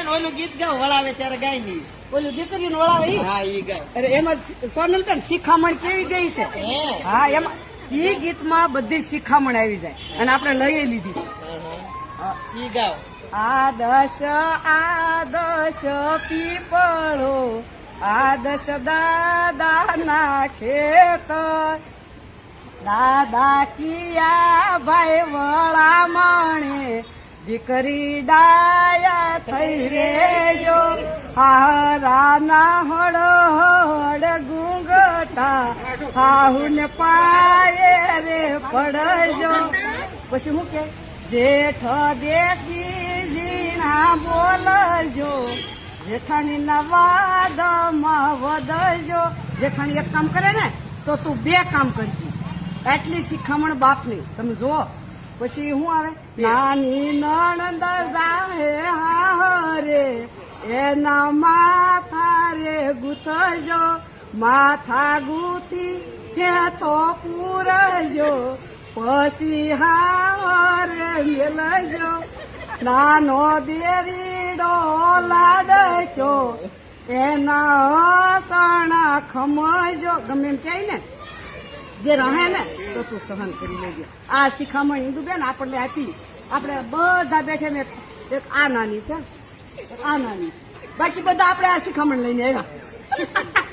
ને ઓલું ગીત ગાવ વળાવે ત્યારે ગાય નહીં. ઓલું દીકરીને વળાવે ઈ? હા ઈ ગાય. અરે એમાં સોનલ બેન શિખામણ કેવી ગઈ છે. હે. હા એમાં ઈ ગીતમાં બધી શિખામણ આવી જાય અને આપણે લઈ લીધી. ઈ ગાવ. આદર્શ પીપળો આદર્શ દાદાના ખેતર દાદા કિયા ભાઈ વળામણે દીકરી ડાયા થઈ રેજો હારાના હળ ગુંગટા હાહુને પાયે રે પડજો. પછી શું કે જેઠ દેખી ઝીણા બોલજો જેઠાણી ના વાદમાં વધજો. જેઠાણી એક કામ કરે ને તો તું બે કામ કરજી. એટલી શિખામણ બાપની તમે જુઓ. પછી શું આવે નાની નણંદ જાહે હારે એના માથા રે ગુથજો માથા ગુથી હે તો પૂરજો પછી હારે મેલજો નાનો દેરીડો લાડજો એના સણા ખમજો. ગમે એમ કહે ને જે રહે ને તો તું સહન કરી લેજે. આ શિખામણ હિન્દુબેન આપણને આપી. આપણે બધા બેઠે ને એક આ નાની છે એક આ નાની બાકી બધા આપણે આ શિખામણ લઈને આવ્યા.